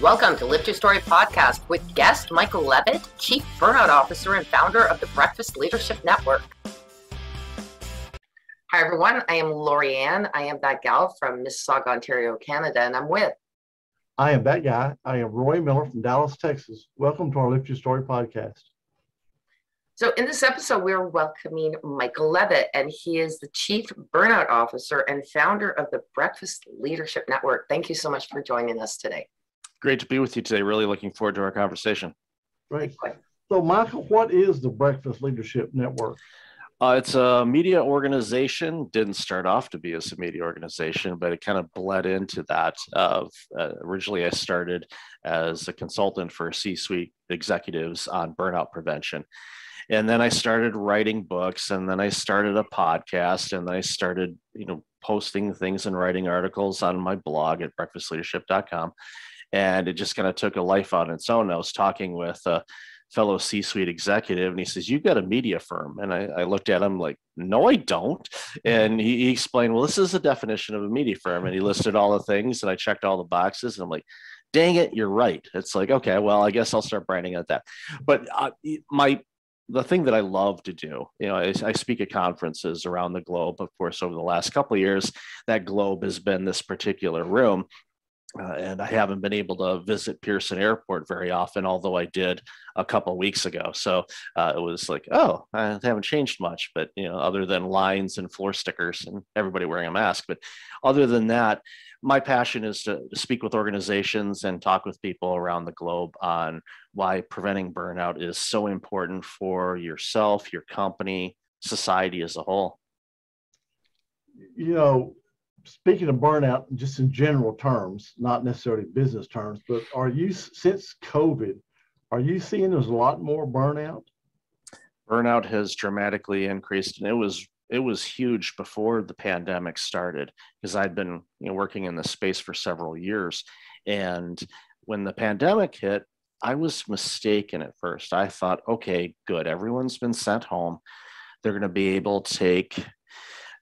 Welcome to Lift Your Story podcast with guest Michael Levitt, Chief Burnout Officer and founder of the Breakfast Leadership Network. Hi, everyone. I am Lori Ann. I am that gal from Mississauga, Ontario, Canada, and I'm with. I am that guy. I am Roy Miller from Dallas, Texas. Welcome to our Lift Your Story podcast. So in this episode, we're welcoming Michael Levitt, and he is the Chief Burnout Officer and founder of the Breakfast Leadership Network. Thank you so much for joining us today. Great to be with you today. Really looking forward to our conversation. Great. So, Michael, what is the Breakfast Leadership Network? It's a media organization. Didn't start off to be as a media organization, but it kind of bled into that. Originally, I started as a consultant for C-suite executives on burnout prevention. And then I started writing books, and then I started a podcast, and then I started, posting things and writing articles on my blog at breakfastleadership.com. And it just kind of took a life on its own. I was talking with a fellow C-suite executive, and he says, "You've got a media firm." And I looked at him like, "No, I don't." And he explained, "Well, this is the definition of a media firm." And he listed all the things, and I checked all the boxes. And I'm like, dang it, you're right. It's like, okay, well, I guess I'll start branding at that. But the thing that I love to do, I speak at conferences around the globe. Of course, over the last couple of years, that globe has been this particular room. And I haven't been able to visit Pearson Airport very often, although I did a couple of weeks ago. So it was like, oh, I haven't changed much, but other than lines and floor stickers and everybody wearing a mask. But other than that, my passion is to speak with organizations and talk with people around the globe on why preventing burnout is so important for yourself, your company, society as a whole. Speaking of burnout, just in general terms, not necessarily business terms, but since COVID, are you seeing there's a lot more burnout? Burnout has dramatically increased, and it was huge before the pandemic started, because I'd been working in this space for several years. And when the pandemic hit, I was mistaken at first. I thought, okay, good, everyone's been sent home. They're going to be able to take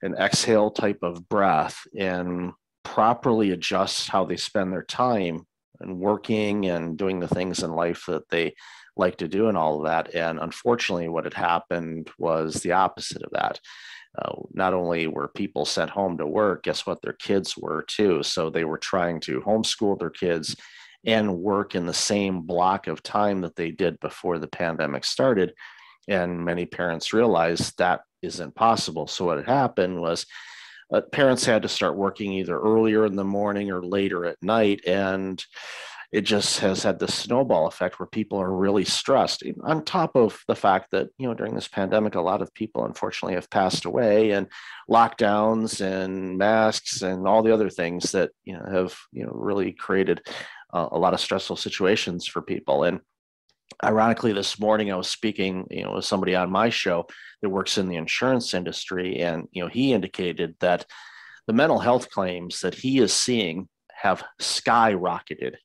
an exhale type of breath and properly adjust how they spend their time and working and doing the things in life that they like to do and all of that. And unfortunately, what had happened was the opposite of that. Not only were people sent home to work, guess what? Their kids were too. So they were trying to homeschool their kids and work in the same block of time that they did before the pandemic started. And many parents realized that isn't possible. So what had happened was parents had to start working either earlier in the morning or later at night. And it just has had this snowball effect where people are really stressed, on top of the fact that, during this pandemic, a lot of people unfortunately have passed away, and lockdowns and masks and all the other things that, have, really created a lot of stressful situations for people. And ironically, this morning I was speaking, with somebody on my show that works in the insurance industry, and he indicated that the mental health claims that he is seeing have skyrocketed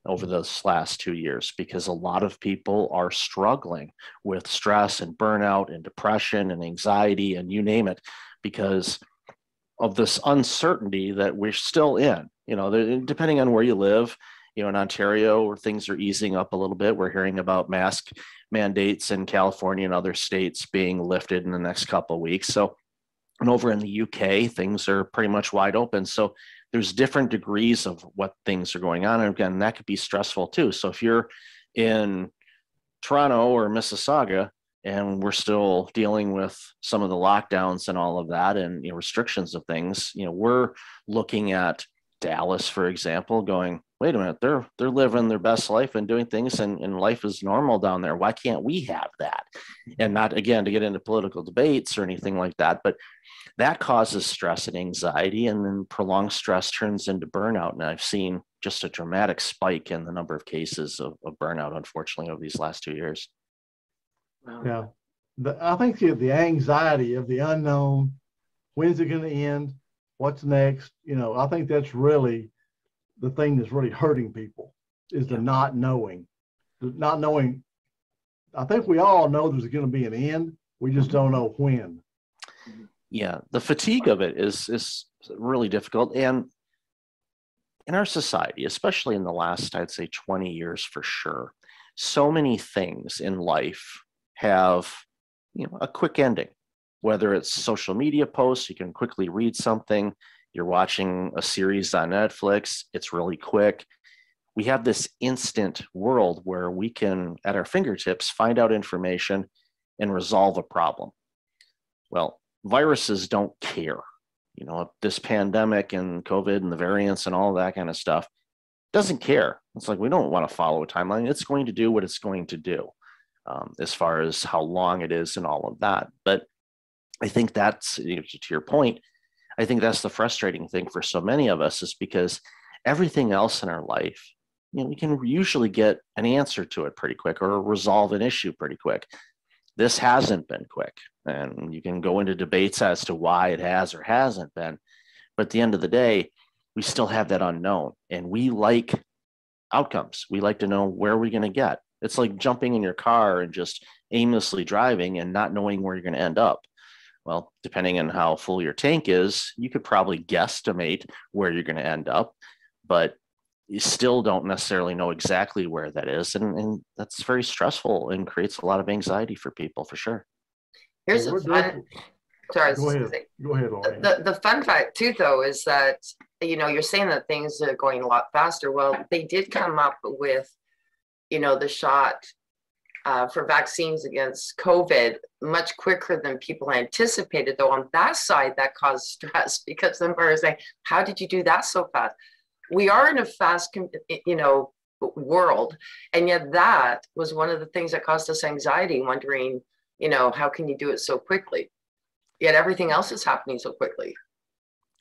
over those last 2 years, because a lot of people are struggling with stress and burnout and depression and anxiety and you name it, because of this uncertainty that we're still in. Depending on where you live. In Ontario, where things are easing up a little bit, we're hearing about mask mandates in California and other states being lifted in the next couple of weeks. So, and over in the UK, things are pretty much wide open. So there's different degrees of what things are going on. And again, that could be stressful too. So if you're in Toronto or Mississauga, and we're still dealing with some of the lockdowns and all of that, and restrictions of things, we're looking at Dallas, for example, going, wait a minute, they're living their best life and doing things, and life is normal down there. Why can't we have that? And not, again, to get into political debates or anything like that, but that causes stress and anxiety, and then prolonged stress turns into burnout. And I've seen just a dramatic spike in the number of cases of burnout, unfortunately, over these last 2 years. Yeah. I think the anxiety of the unknown, when's it going to end? What's next? I think that's really the thing that's really hurting people, is the not knowing. The not knowing. I think we all know there's going to be an end. We just don't know when. Yeah, the fatigue of it is really difficult. And in our society, especially in the last, I'd say 20 years for sure, so many things in life have, a quick ending. Whether it's social media posts, you can quickly read something. You're watching a series on Netflix, it's really quick. We have this instant world where we can, at our fingertips, find out information and resolve a problem. Well, viruses don't care. This pandemic and COVID and the variants and all that kind of stuff doesn't care. It's like, we don't want to follow a timeline. It's going to do what it's going to do, as far as how long it is and all of that. But I think that's, to your point, I think that's the frustrating thing for so many of us, is because everything else in our life, we can usually get an answer to it pretty quick or resolve an issue pretty quick. This hasn't been quick, and you can go into debates as to why it has or hasn't been. But at the end of the day, we still have that unknown, and we like outcomes. We like to know where we're going to get. It's like jumping in your car and just aimlessly driving and not knowing where you're going to end up. Well, depending on how full your tank is, you could probably guesstimate where you're going to end up, but you still don't necessarily know exactly where that is. And that's very stressful and creates a lot of anxiety for people, for sure. Here's a fun, sorry, go ahead, Lauren. The fun fact too, though, is that, you're saying that things are going a lot faster. Well, they did come up with, the shot for vaccines against COVID much quicker than people anticipated, though on that side, that caused stress, because then we're saying, how did you do that so fast? We are in a fast, world. And yet that was one of the things that caused us anxiety, wondering, how can you do it so quickly? Yet everything else is happening so quickly.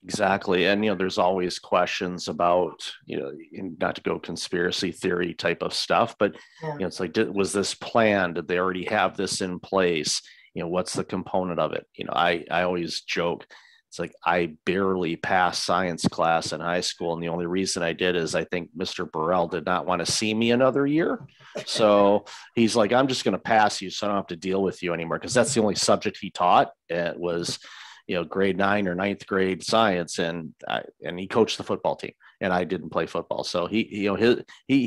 Exactly. And, there's always questions about, not to go conspiracy theory type of stuff, but, it's like, was this planned? Did they already have this in place? What's the component of it? I always joke, it's like, I barely passed science class in high school. And the only reason I did is I think Mr. Burrell did not want to see me another year. So he's like, I'm just going to pass you so I don't have to deal with you anymore. Because that's the only subject he taught. It was, grade 9 or 9th grade science. And he coached the football team. And I didn't play football. So he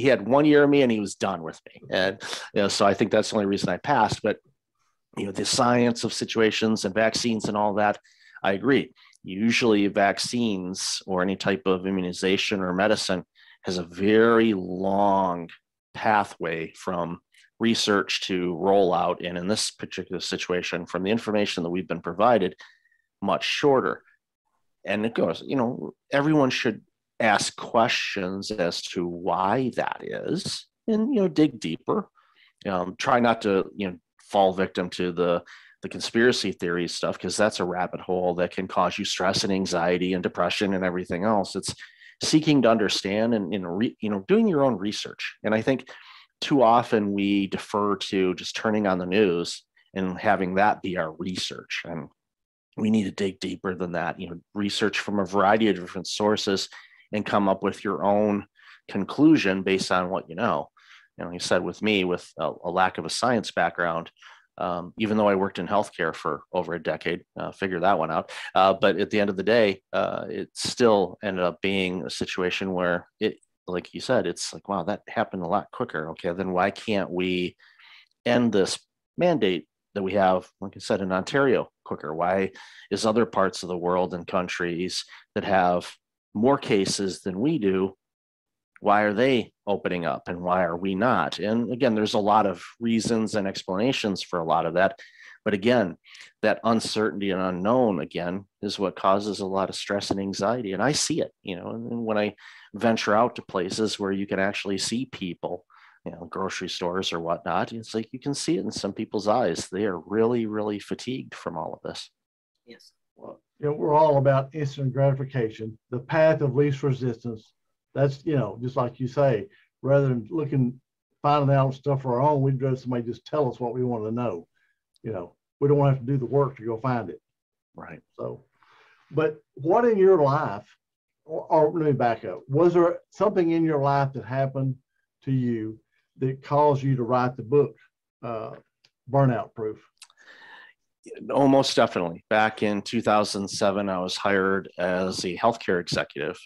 had 1 year of me and he was done with me. And, so I think that's the only reason I passed. But, the science of situations and vaccines and all that, I agree. Usually vaccines or any type of immunization or medicine has a very long pathway from research to rollout. And in this particular situation, from the information that we've been provided, much shorter. And it goes, everyone should ask questions as to why that is, and, dig deeper. Try not to, fall victim to the conspiracy theory stuff, because that's a rabbit hole that can cause you stress and anxiety and depression and everything else. It's seeking to understand and, doing your own research. And I think too often we defer to just turning on the news and having that be our research. And we need to dig deeper than that, research from a variety of different sources and come up with your own conclusion based on what you know. You said with me, with a lack of a science background, even though I worked in healthcare for over a decade, figure that one out. But at the end of the day, it still ended up being a situation where it, like you said, it's like, wow, that happened a lot quicker. Okay, then why can't we end this mandate that we have, like I said, in Ontario quicker? Why is other parts of the world and countries that have more cases than we do, why are they opening up and why are we not? And again, there's a lot of reasons and explanations for a lot of that. But again, that uncertainty and unknown, again, is what causes a lot of stress and anxiety. And I see it, and when I venture out to places where you can actually see people, grocery stores or whatnot, it's like you can see it in some people's eyes. They are really, really fatigued from all of this. Yes. Well, we're all about instant gratification, the path of least resistance. That's, just like you say, rather than finding out stuff for our own, we'd rather somebody just tell us what we want to know. We don't want to have to do the work to go find it. Right. So, but what in your life, or let me back up, was there something in your life that happened to you that caused you to write the book, Burnout Proof? Almost definitely. Back in 2007, I was hired as a healthcare executive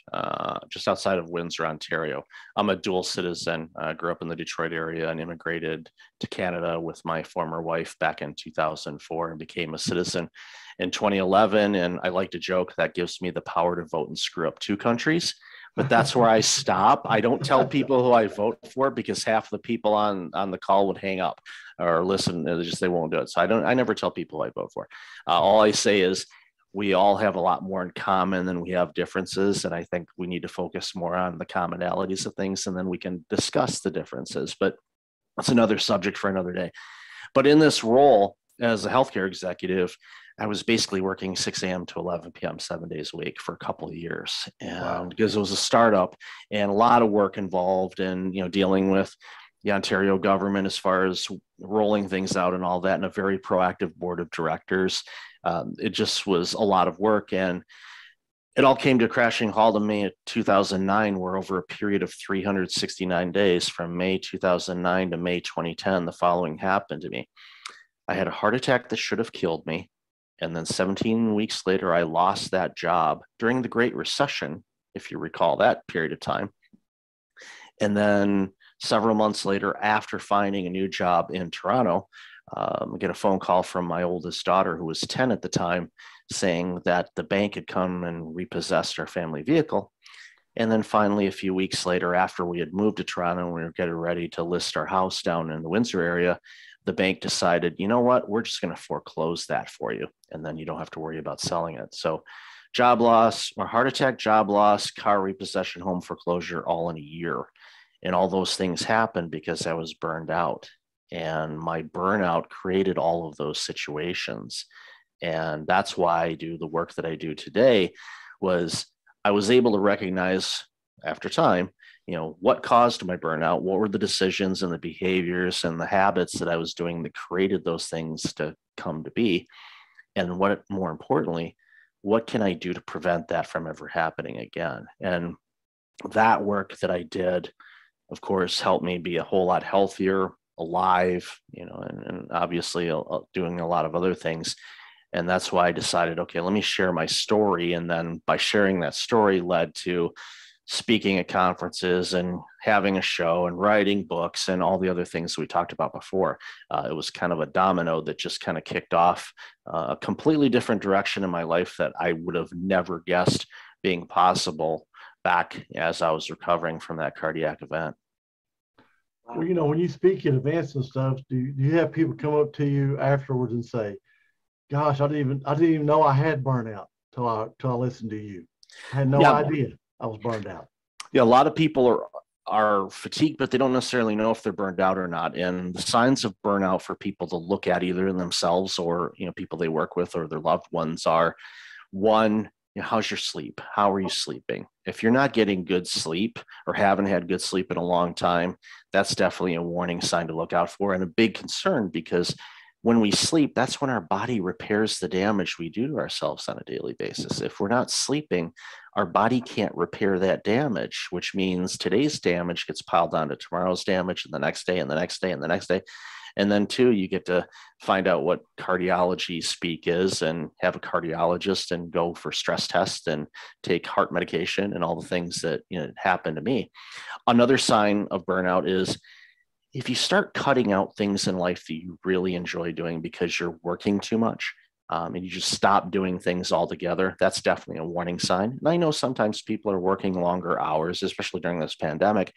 just outside of Windsor, Ontario. I'm a dual citizen. I grew up in the Detroit area and immigrated to Canada with my former wife back in 2004 and became a citizen in 2011. And I like to joke that gives me the power to vote and screw up two countries. But that's where I stop. I don't tell people who I vote for because half the people on the call would hang up or listen. They won't do it. So I never tell people who I vote for. All I say is we all have a lot more in common than we have differences. And I think we need to focus more on the commonalities of things, and then we can discuss the differences. But that's another subject for another day. But in this role as a healthcare executive, I was basically working 6 a.m. to 11 p.m. 7 days a week for a couple of years. And because it was a startup and a lot of work involved in, dealing with the Ontario government as far as rolling things out and all that, and a very proactive board of directors. It just was a lot of work. And it all came to a crashing halt in May of 2009, where over a period of 369 days from May 2009 to May 2010, the following happened to me. I had a heart attack that should have killed me. And then 17 weeks later, I lost that job during the Great Recession, if you recall that period of time. And then several months later, after finding a new job in Toronto, I get a phone call from my oldest daughter, who was 10 at the time, saying that the bank had come and repossessed our family vehicle. And then finally, a few weeks later, after we had moved to Toronto and we were getting ready to list our house down in the Windsor area, the bank decided, you know what, we're just going to foreclose that for you. And then you don't have to worry about selling it. So job loss, or heart attack, job loss, car repossession, home foreclosure, all in a year. And all those things happened because I was burned out. And my burnout created all of those situations. And that's why I do the work that I do today. Was I was able to recognize after time, what caused my burnout, what were the decisions and the behaviors and the habits that I was doing that created those things to come to be. And what, more importantly, what can I do to prevent that from ever happening again? And that work that I did, of course, helped me be a whole lot healthier, alive, and obviously doing a lot of other things. And that's why I decided, okay, let me share my story. And then by sharing that story led to speaking at conferences and having a show and writing books and all the other things we talked about before. It was kind of a domino that just kind of kicked off a completely different direction in my life that I would have never guessed being possible back as I was recovering from that cardiac event. Well, when you speak at events and stuff, do you have people come up to you afterwards and say, gosh, I didn't even know I had burnout till I listened to you. I had no idea I was burned out. Yeah, a lot of people are fatigued, but they don't necessarily know if they're burned out or not. And the signs of burnout for people to look at, either in themselves or people they work with or their loved ones, are one, how's your sleep? How are you sleeping? If you're not getting good sleep or haven't had good sleep in a long time, that's definitely a warning sign to look out for, and a big concern, because when we sleep, that's when our body repairs the damage we do to ourselves on a daily basis. If we're not sleeping, our body can't repair that damage, which means today's damage gets piled onto tomorrow's damage and the next day and the next day and the next day. And then two, you get to find out what cardiology speak is and have a cardiologist and go for stress tests and take heart medication and all the things that happened to me. Another sign of burnout is if you start cutting out things in life that you really enjoy doing because you're working too much, and you just stop doing things altogether, that's definitely a warning sign. And I know sometimes people are working longer hours, especially during this pandemic.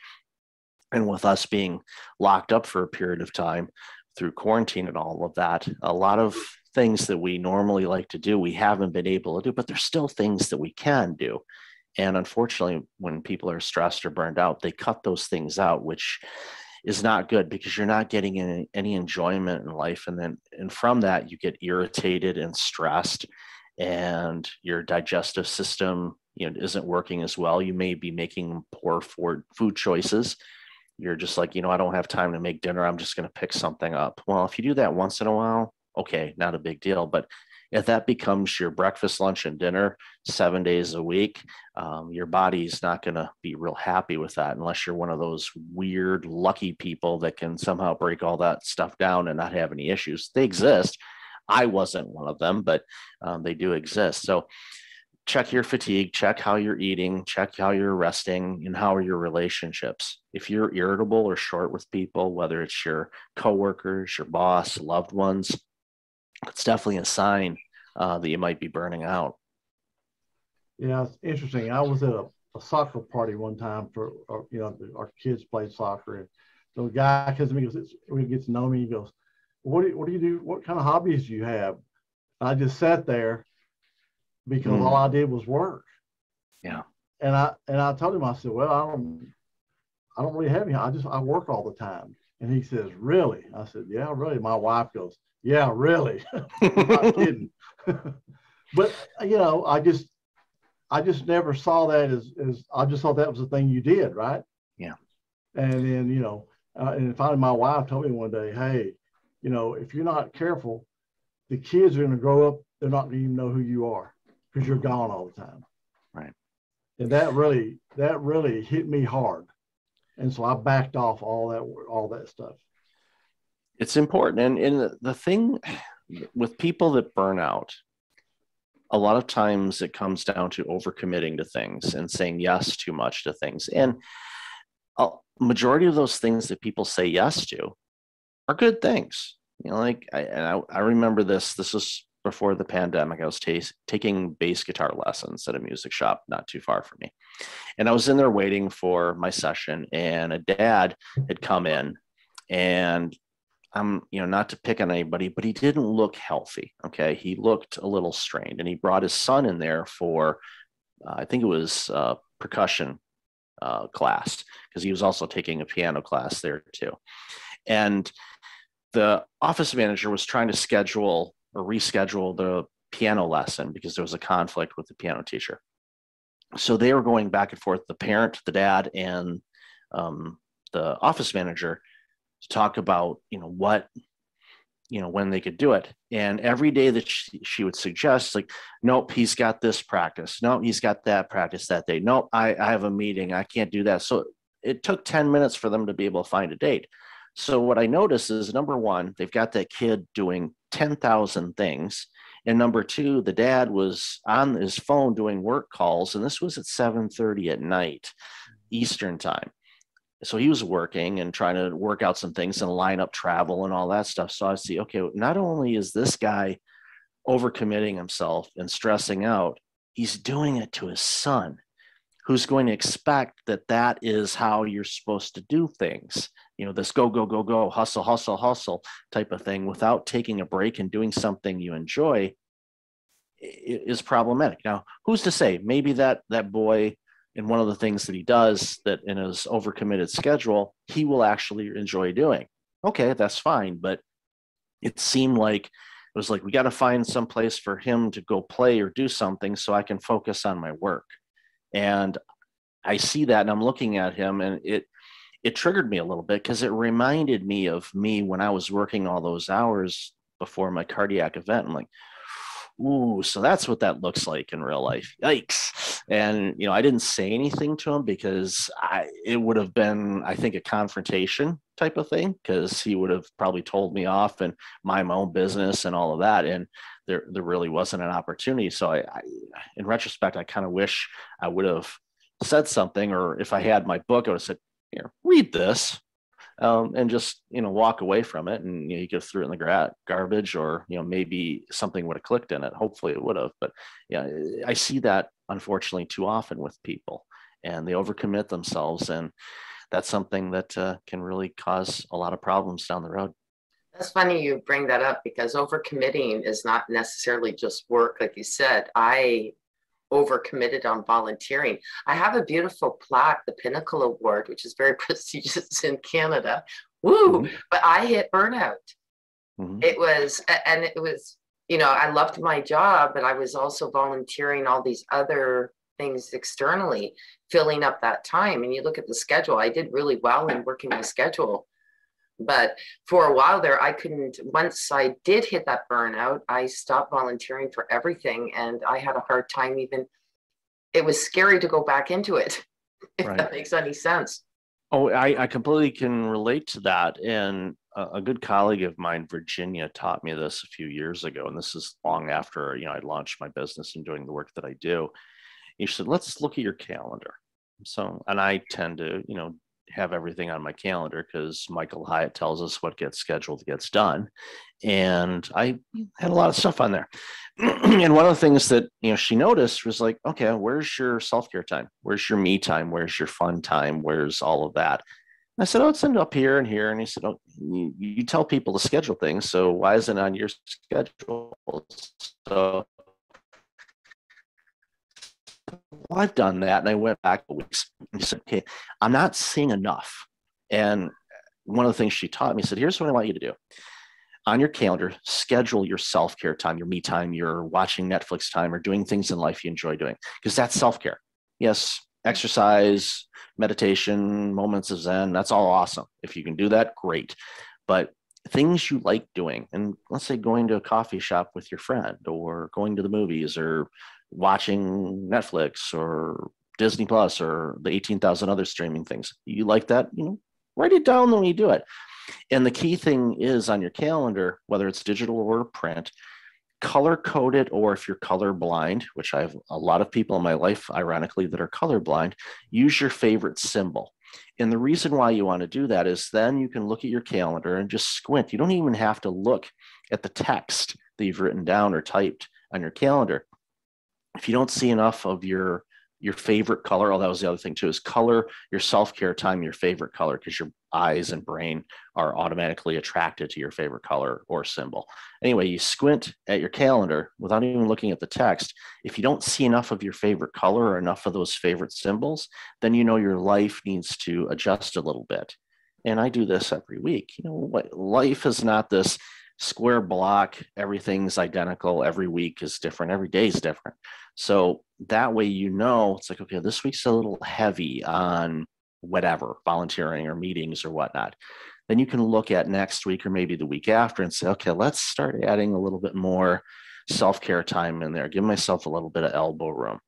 And with us being locked up for a period of time through quarantine and all of that, a lot of things that we normally like to do, we haven't been able to do, but there's still things that we can do. And unfortunately, when people are stressed or burned out, they cut those things out, which is not good because you're not getting any enjoyment in life. And from that, you get irritated and stressed, and your digestive system isn't working as well. You may be making poor food choices. You're just like, I don't have time to make dinner. I'm just going to pick something up. Well, if you do that once in a while, okay, not a big deal. But if that becomes your breakfast, lunch, and dinner 7 days a week, your body's not going to be real happy with that unless you're one of those weird, lucky people that can somehow break all that stuff down and not have any issues. They exist, I wasn't one of them, but they do exist. So check your fatigue, check how you're eating, check how you're resting, and how are your relationships. If you're irritable or short with people, whether it's your coworkers, your boss, loved ones, it's definitely a sign that you might be burning out. Yeah, it's interesting. I was at a soccer party one time for, our kids played soccer. And so a guy comes to me, he gets to know me. He goes, what do you do? What kind of hobbies do you have? I just sat there because all I did was work. Yeah. And I told him, I said, well, I don't really have any. I work all the time. And he says, really? I said, yeah, really. My wife goes, yeah, really. I'm not kidding. But I just never saw that as I just thought that was the thing you did, right? Yeah. And then, and finally my wife told me one day, hey, if you're not careful, the kids are going to grow up, they're not going to even know who you are because you're gone all the time. Right. And that really hit me hard. And so I backed off all that stuff. It's important. And the thing with people that burn out, a lot of times it comes down to overcommitting to things and saying yes too much to things. And a majority of those things that people say yes to are good things. I remember this was before the pandemic. I was taking bass guitar lessons at a music shop not too far from me. And I was in there waiting for my session, and a dad had come in, and I'm, not to pick on anybody, but he didn't look healthy. Okay. He looked a little strained, and he brought his son in there for, I think it was percussion class, because he was also taking a piano class there too. And the office manager was trying to schedule or reschedule the piano lesson because there was a conflict with the piano teacher. So they were going back and forth, the parent, the dad, and the office manager, to talk about, when they could do it. And every day that she would suggest, like, nope, he's got this practice. Nope, he's got that practice that day. Nope, I have a meeting. I can't do that. So it took 10 minutes for them to be able to find a date. So what I noticed is, number one, they've got that kid doing 10,000 things. And number two, the dad was on his phone doing work calls. And this was at 7:30 at night, Eastern time. So he was working and trying to work out some things and line up travel and all that stuff. So I see, okay, not only is this guy overcommitting himself and stressing out, he's doing it to his son, who's going to expect that is how you're supposed to do things. This go, go, go, go, hustle, hustle, hustle type of thing without taking a break and doing something you enjoy is problematic. Now, who's to say? Maybe that boy, and one of the things that he does that in his overcommitted schedule, he will actually enjoy doing. Okay, that's fine. But it seemed like we got to find some place for him to go play or do something so I can focus on my work. And I see that, and I'm looking at him, and it triggered me a little bit, because it reminded me of me when I was working all those hours before my cardiac event. I'm like, ooh, so that's what that looks like in real life. Yikes. And, I didn't say anything to him because it would have been, I think, a confrontation type of thing, because he would have probably told me off and mind my own business and all of that. And there really wasn't an opportunity. So I in retrospect, I kind of wish I would have said something, or if I had my book, I would have said, here, read this. And just, walk away from it, and you could have threw it in the garbage, or, maybe something would have clicked in it. Hopefully it would have. But yeah, I see that unfortunately too often with people, and they overcommit themselves. And that's something that can really cause a lot of problems down the road. That's funny you bring that up, because overcommitting is not necessarily just work. Like you said, I overcommitted on volunteering. I have a beautiful plaque, the Pinnacle Award, which is very prestigious in Canada. Woo! Mm-hmm. But I hit burnout. Mm-hmm. It was, I loved my job, but I was also volunteering all these other things externally, filling up that time. And you look at the schedule, I did really well in working my schedule. But for a while there, I couldn't, once I did hit that burnout, I stopped volunteering for everything. And I had a hard time it was scary to go back into it, if that makes any sense. Oh, I completely can relate to that. And a good colleague of mine, Virginia, taught me this a few years ago, and this is long after, I launched my business and doing the work that I do. He said, let's look at your calendar. So, and I tend to, have everything on my calendar because Michael Hyatt tells us what gets scheduled gets done. And I had a lot of stuff on there. And one of the things that, she noticed was like, okay, where's your self-care time? Where's your me time? Where's your fun time? Where's all of that? And I said, oh, it's up here and here. And he said, oh, you tell people to schedule things. So why isn't it on your schedule? So well, I've done that. And I went back a weeks and said, okay, I'm not seeing enough. And one of the things she taught me said, here's what I want you to do. On your calendar, schedule your self-care time, your me time, your watching Netflix time, or doing things in life you enjoy doing, because that's self-care. Yes, exercise, meditation, moments of Zen, that's all awesome. If you can do that, great. But things you like doing, and let's say going to a coffee shop with your friend, or going to the movies, or watching Netflix or Disney Plus or the 18,000 other streaming things. You like that, write it down when you do it. And the key thing is on your calendar, whether it's digital or print, color code it, or if you're color blind, which I have a lot of people in my life, ironically, that are color blind, use your favorite symbol. And the reason why you want to do that is then you can look at your calendar and just squint. You don't even have to look at the text that you've written down or typed on your calendar. If you don't see enough of your favorite color, that was the other thing too, is color your self-care time your favorite color, because your eyes and brain are automatically attracted to your favorite color or symbol. Anyway, you squint at your calendar without even looking at the text. If you don't see enough of your favorite color or enough of those favorite symbols, then your life needs to adjust a little bit. And I do this every week. Life is not this square block, everything's identical, every week is different, every day is different. So that way, it's like, okay, this week's a little heavy on whatever, volunteering or meetings or whatnot. Then you can look at next week or maybe the week after and say, okay, let's start adding a little bit more self-care time in there, give myself a little bit of elbow room.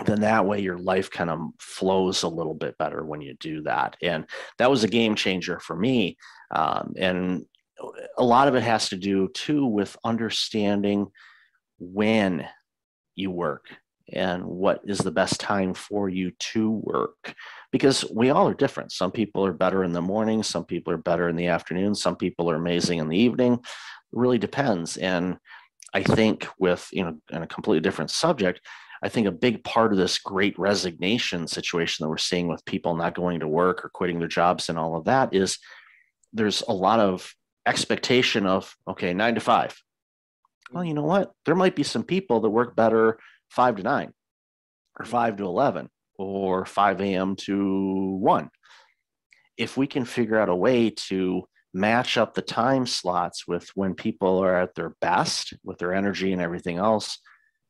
Then that way your life kind of flows a little bit better when you do that. And that was a game changer for me. And a lot of it has to do too with understanding when you work and what is the best time for you to work, because we all are different. Some people are better in the morning, some people are better in the afternoon, some people are amazing in the evening. It really depends. And I think with, in a completely different subject, I think a big part of this great resignation situation that we're seeing with people not going to work or quitting their jobs and all of that is there's a lot of expectation of, okay, 9 to 5. Well, you know what? There might be some people that work better 5 to 9 or 5 to 11 or 5 a.m. to 1. If we can figure out a way to match up the time slots with when people are at their best with their energy and everything else,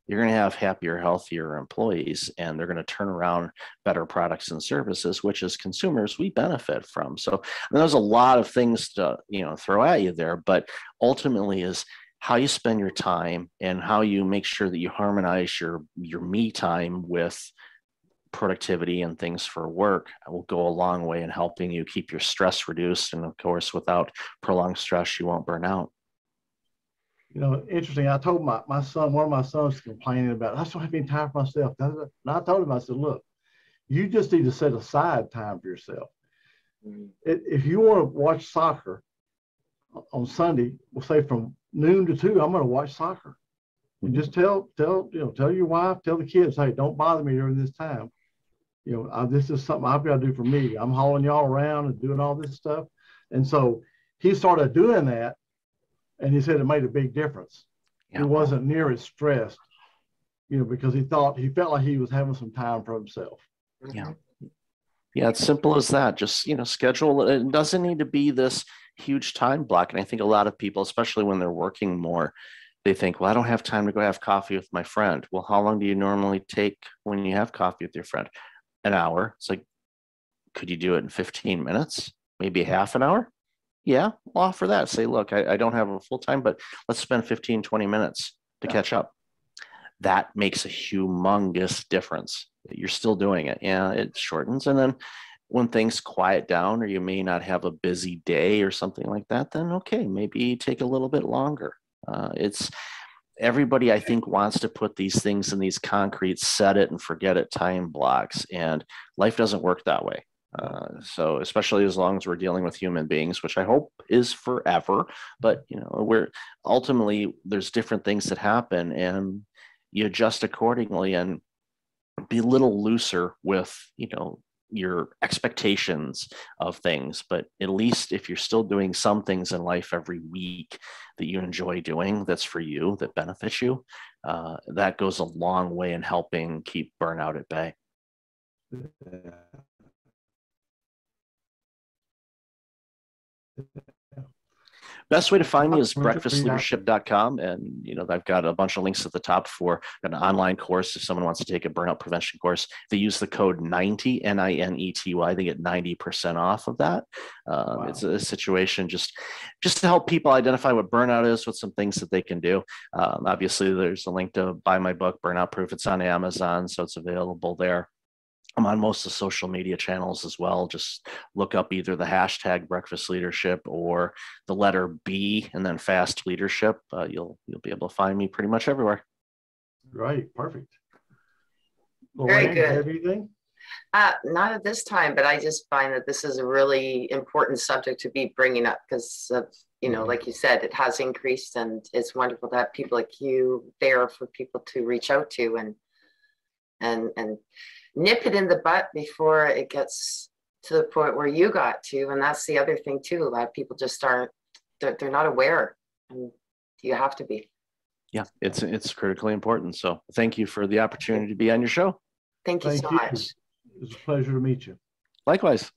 you're going to have happier, healthier employees, and they're going to turn around better products and services, which as consumers, we benefit from. So there's a lot of things to, throw at you there, but ultimately is how you spend your time and how you make sure that you harmonize your me time with productivity and things for work will go a long way in helping you keep your stress reduced. And of course, without prolonged stress, you won't burn out. Interesting. I told my son, one of my sons complaining about, I just don't have any time for myself. And I told him, I said, look, you just need to set aside time for yourself. If you want to watch soccer on Sunday, we'll say from noon to 2, I'm going to watch soccer. And just tell your wife, tell the kids, hey, don't bother me during this time. This is something I've got to do for me. I'm hauling y'all around and doing all this stuff. And so he started doing that. And he said it made a big difference. Yeah. He wasn't near as stressed, because he felt like he was having some time for himself. Yeah. Yeah, it's simple as that. Just, schedule. It doesn't need to be this huge time block. And I think a lot of people, especially when they're working more, they think, well, I don't have time to go have coffee with my friend. Well, how long do you normally take when you have coffee with your friend? An hour. It's like, could you do it in 15 minutes? Maybe half an hour? Yeah, I'll offer that. Say, look, I don't have a full time, but let's spend 15, 20 minutes to catch up. That makes a humongous difference. You're still doing it. Yeah, it shortens. And then when things quiet down, or you may not have a busy day or something like that, then okay, maybe take a little bit longer. It's everybody, I think, wants to put these things in these concrete set it and forget it time blocks, and life doesn't work that way. So especially as long as we're dealing with human beings, which I hope is forever, but we're ultimately, there's different things that happen, and you adjust accordingly and be a little looser with your expectations of things. But at least if you're still doing some things in life every week that you enjoy doing, that's for you, that benefits you, that goes a long way in helping keep burnout at bay. Best way to find me is breakfastleadership.com. And, I've got a bunch of links at the top for an online course. If someone wants to take a burnout prevention course, they use the code 90, NINETY, they get 90% off of that. Wow. It's a situation just to help people identify what burnout is, with some things that they can do. Obviously, there's a link to buy my book, Burnout Proof. It's on Amazon, so it's available there. I'm on most of the social media channels as well. Just look up either the hashtag breakfast leadership or the letter B and then fast leadership. You'll be able to find me pretty much everywhere. Right. Perfect. Very good. Everything? Not at this time, but I just find that this is a really important subject to be bringing up because of, like you said, it has increased, and it's wonderful to have people like you there for people to reach out to and nip it in the butt before it gets to the point where you got to. And that's the other thing too. A lot of people just they're not aware, and you have to be. Yeah, it's critically important. So thank you for the opportunity to be on your show. Thank you so much. It's a pleasure to meet you. Likewise.